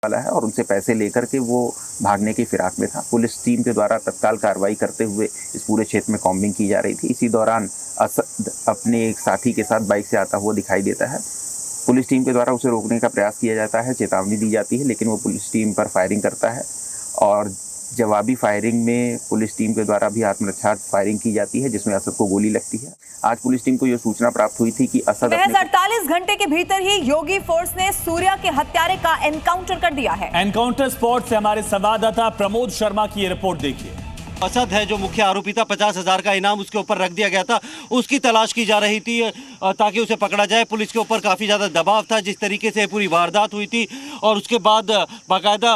वाला है और उनसे पैसे लेकर के वो भागने की फिराक में था। पुलिस टीम के द्वारा तत्काल कार्रवाई करते हुए इस पूरे क्षेत्र में कॉम्बिंग की जा रही थी। इसी दौरान असद अपने एक साथी के साथ बाइक से आता हुआ दिखाई देता है। पुलिस टीम के द्वारा उसे रोकने का प्रयास किया जाता है, चेतावनी दी जाती है, लेकिन वो पुलिस टीम पर फायरिंग करता है और जवाबी फायरिंग में पुलिस टीम के द्वारा भी आत्मरक्षा फायरिंग की जाती है, जिसमें असद को गोली लगती है। आज पुलिस टीम को यह सूचना प्राप्त हुई थी कि असद महज 48 घंटे के भीतर ही योगी फोर्स ने सूर्या के हत्यारे का एनकाउंटर कर दिया है। एनकाउंटर स्पॉट से हमारे संवाददाता प्रमोद शर्मा की ये रिपोर्ट देखिए। असद है जो मुख्य आरोपी था, 50,000 का इनाम उसके ऊपर रख दिया गया था, उसकी तलाश की जा रही थी ताकि उसे पकड़ा जाए। पुलिस के ऊपर काफ़ी ज़्यादा दबाव था जिस तरीके से पूरी वारदात हुई थी और उसके बाद बाकायदा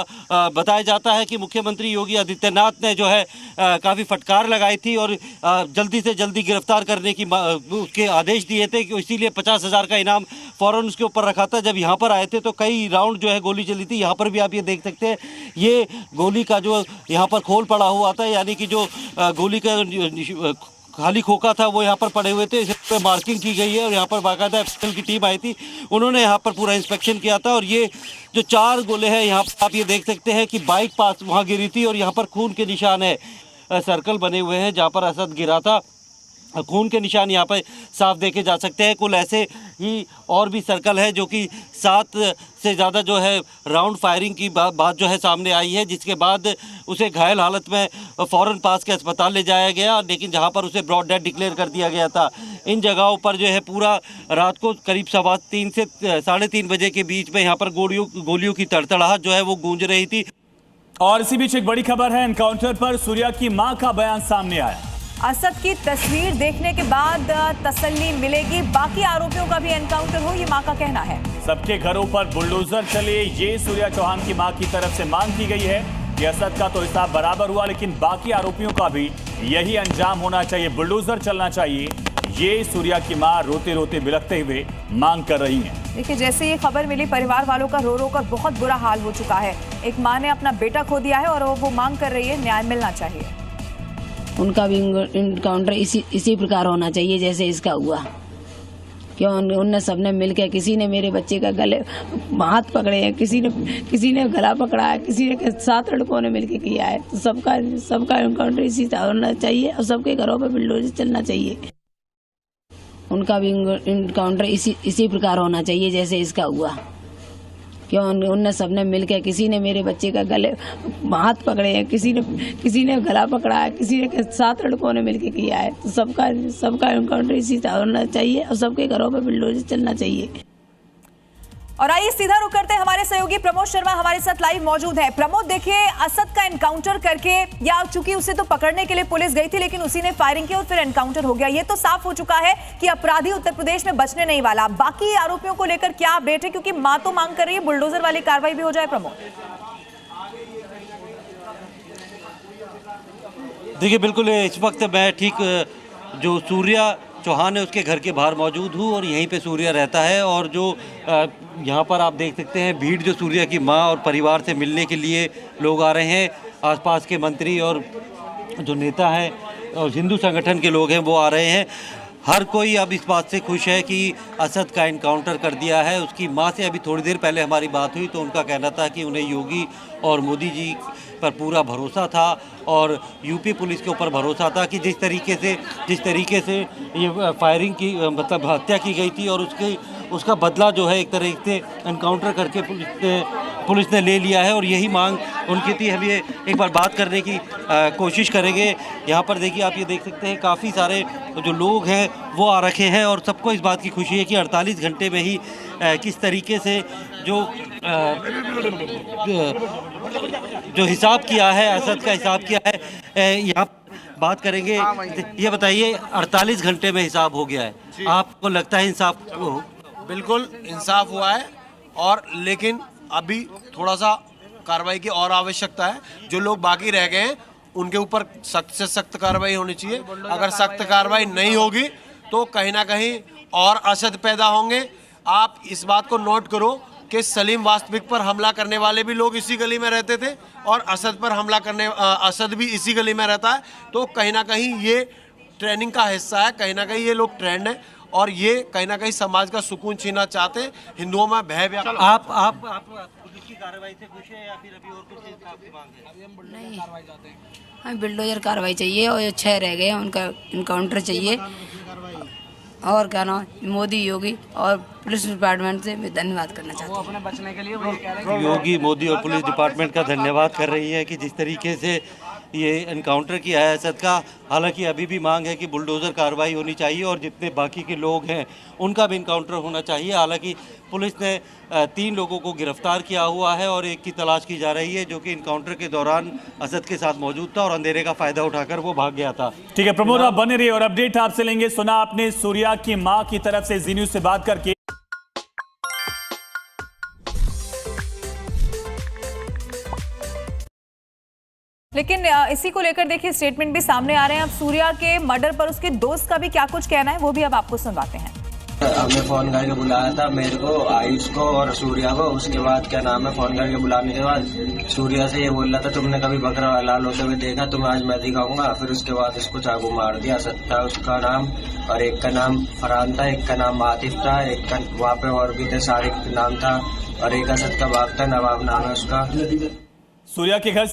बताया जाता है कि मुख्यमंत्री योगी आदित्यनाथ ने जो है काफ़ी फटकार लगाई थी और जल्दी से जल्दी गिरफ्तार करने की उसके आदेश दिए थे, इसीलिए 50,000 का इनाम फ़ौरन उसके ऊपर रखा था। जब यहाँ पर आए थे तो कई राउंड जो है गोली चली थी। यहाँ पर भी आप ये देख सकते हैं, ये गोली का जो यहाँ पर खोल पड़ा हुआ था, यानी कि जो गोली का खाली खोखा था वो यहाँ पर पड़े हुए थे। इस पर मार्किंग की गई है और यहाँ पर बाकायदा एफएसएल की टीम आई थी, उन्होंने यहाँ पर पूरा इंस्पेक्शन किया था। और ये जो 4 गोले हैं यहाँ पर आप ये देख सकते हैं कि बाइक पास वहाँ गिरी थी और यहाँ पर खून के निशान है, सर्कल बने हुए हैं जहाँ पर असद गिरा था, खून के निशान यहाँ पर साफ देखे जा सकते हैं। कुल ऐसे ही और भी सर्कल है जो कि 7 से ज़्यादा जो है राउंड फायरिंग की बात जो है सामने आई है, जिसके बाद उसे घायल हालत में फ़ौरन पास के अस्पताल ले जाया गया, लेकिन जहाँ पर उसे ब्रॉड डेड डिक्लेयर कर दिया गया था। इन जगहों पर जो है पूरा रात को करीब 3:15 से 3:30 बजे के बीच में यहाँ पर गोलियों की तड़तड़ाहट जो है वो गूंज रही थी। और इसी बीच एक बड़ी खबर है, एनकाउंटर पर सूर्या की मां का बयान सामने आया। असद की तस्वीर देखने के बाद तसल्ली मिलेगी, बाकी आरोपियों का भी एनकाउंटर हो, ये मां का कहना है। सबके घरों पर बुलडोजर चले, ये सूर्या चौहान की मां की तरफ से मांग की गई है कि असद का तो हिसाब बराबर हुआ, लेकिन बाकी आरोपियों का भी यही अंजाम होना चाहिए, बुलडोजर चलना चाहिए। ये सूर्या की मां रोते रोते बिलखते हुए मांग कर रही है। देखिए, जैसे ये खबर मिली, परिवार वालों का रो रो कर बहुत बुरा हाल हो चुका है। एक मां ने अपना बेटा खो दिया है और वो मांग कर रही है न्याय मिलना चाहिए। उनका भी इनकाउंटर इसी प्रकार होना चाहिए जैसे इसका हुआ। क्यों उनने सबने मिलकर, किसी ने मेरे बच्चे का गले हाथ पकड़े हैं, किसी ने गला पकड़ा है, किसी ने 7 लड़कों ने मिलकर किया है। तो सबका इनकाउंटर इसी तरह होना चाहिए और सबके घरों पे बुलडोजर चलना चाहिए। उनका भी इनकाउंटर इसी प्रकार होना चाहिए जैसे इसका हुआ। क्यों उनने सबने मिलकर, किसी ने मेरे बच्चे का गले हाथ पकड़े हैं, किसी ने गला पकड़ा है, किसी ने 7 लड़कों ने मिलकर किया है। तो सबका इनकाउंटर इसी तरह होना चाहिए और सबके घरों पे बुलडोजर चलना चाहिए। और आइए सीधा रुक करते हैं, हमारे सहयोगी प्रमोद शर्मा हमारे साथ लाइव मौजूद है। प्रमोद, देखिए, असद का एनकाउंटर करके, या चूंकि उसे तो पकड़ने के लिए पुलिस गई थी लेकिन उसी ने फायरिंग की और फिर एनकाउंटर हो गया, ये तो साफ हो चुका है कि अपराधी उत्तर प्रदेश में बचने नहीं वाला। बाकी आरोपियों को लेकर क्या अपडेट है, क्योंकि मां तो मांग कर रही है बुलडोजर वाली कार्रवाई भी हो जाए। प्रमोद, देखिए, बिल्कुल इस वक्त मैं ठीक जो सूर्या चौहान है उसके घर के बाहर मौजूद हूँ और यहीं पे सूर्या रहता है। और जो यहाँ पर आप देख सकते हैं भीड़ जो सूर्या की माँ और परिवार से मिलने के लिए लोग आ रहे हैं, आसपास के मंत्री और जो नेता हैं और हिंदू संगठन के लोग हैं वो आ रहे हैं। हर कोई अब इस बात से खुश है कि असद का इनकाउंटर कर दिया है। उसकी माँ से अभी थोड़ी देर पहले हमारी बात हुई तो उनका कहना था कि उन्हें योगी और मोदी जी पर पूरा भरोसा था और यूपी पुलिस के ऊपर भरोसा था कि जिस तरीके से ये फायरिंग की मतलब हत्या की गई थी और उसका बदला जो है एक तरह से एनकाउंटर करके पुलिस ने ले लिया है और यही मांग उनकी थी। हम ये एक बार बात करने की कोशिश करेंगे। यहाँ पर देखिए, आप ये देख सकते हैं काफ़ी सारे जो लोग हैं वो आ रखे हैं और सबको इस बात की खुशी है कि 48 घंटे में ही किस तरीके से जो हिसाब किया है, असद का हिसाब किया है। यहाँ बात करेंगे, ये बताइए, 48 घंटे में हिसाब हो गया है, आपको लगता है इंसाफ? बिल्कुल इंसाफ हुआ है, और लेकिन अभी थोड़ा सा कार्रवाई की और आवश्यकता है। जो लोग बाकी रह गए हैं उनके ऊपर सख्त से सख्त कार्रवाई होनी चाहिए। अगर सख्त कार्रवाई नहीं होगी तो कहीं ना कहीं और असद पैदा होंगे। आप इस बात को नोट करो कि सलीम वास्तविक पर हमला करने वाले भी लोग इसी गली में रहते थे और असद पर हमला करने असद भी इसी गली में रहता है। तो कहीं ना कहीं ये ट्रेनिंग का हिस्सा है, कहीं ना कहीं ये लोग ट्रेंड है और ये कहीं ना कहीं समाज का सुकून छीनना चाहते हैं, हिंदुओं में भय व्याप्त। आप कार्रवाई से खुश है या फिर अभी और कुछ इंसाफ की मांग है? नहीं, हमें बुलडोजर कार्रवाई चाहिए और जो 6 रह गए हैं उनका इनकाउंटर चाहिए। और क्या नाम, मोदी योगी और पुलिस डिपार्टमेंट से मैं धन्यवाद करना चाहती हूँ। योगी, मोदी और पुलिस डिपार्टमेंट का धन्यवाद कर रही है कि जिस तरीके से ये एनकाउंटर किया है असद का। हालांकि अभी भी मांग है कि बुलडोज़र कार्रवाई होनी चाहिए और जितने बाकी के लोग हैं उनका भी इनकाउंटर होना चाहिए। हालांकि पुलिस ने 3 लोगों को गिरफ्तार किया हुआ है और एक की तलाश की जा रही है जो कि इनकाउंटर के दौरान असद के साथ मौजूद था और अंधेरे का फायदा उठाकर वो भाग गया था। ठीक है प्रमोद, आप बने रहिए और अपडेट आपसे लेंगे। सुना आपने सूर्या की मां की तरफ से जी न्यूज से बात करके। लेकिन इसी को लेकर देखिए स्टेटमेंट भी सामने आ रहे हैं। अब सूर्या के मर्डर पर उसके दोस्त का भी क्या कुछ कहना है वो भी अब आपको सुनवाते हैं। हमने फोन करके बुलाया था मेरे को, आयुष को और सूर्या को। उसके बाद क्या नाम है, फोन करके बुलाने के बाद सूर्या से ये बोल रहा था तुमने कभी बकरा लाल होते हुए देखा, तुम्हें आज मैं दिखाऊंगा। फिर उसके बाद उसको चाकू मार दिया। असद था उसका नाम और एक का नाम फरहान था, एक का नाम आतिफ था, एक का वहाँ पे और भी थे, सारिक नाम था और एक असद का बाप था, नवाब नाम है उसका। सूर्या के घर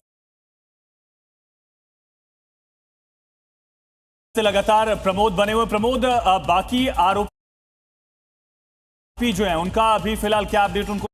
से लगातार प्रमोद बने हुए। प्रमोद, बाकी आरोपी जो है उनका अभी फिलहाल क्या अपडेट उनको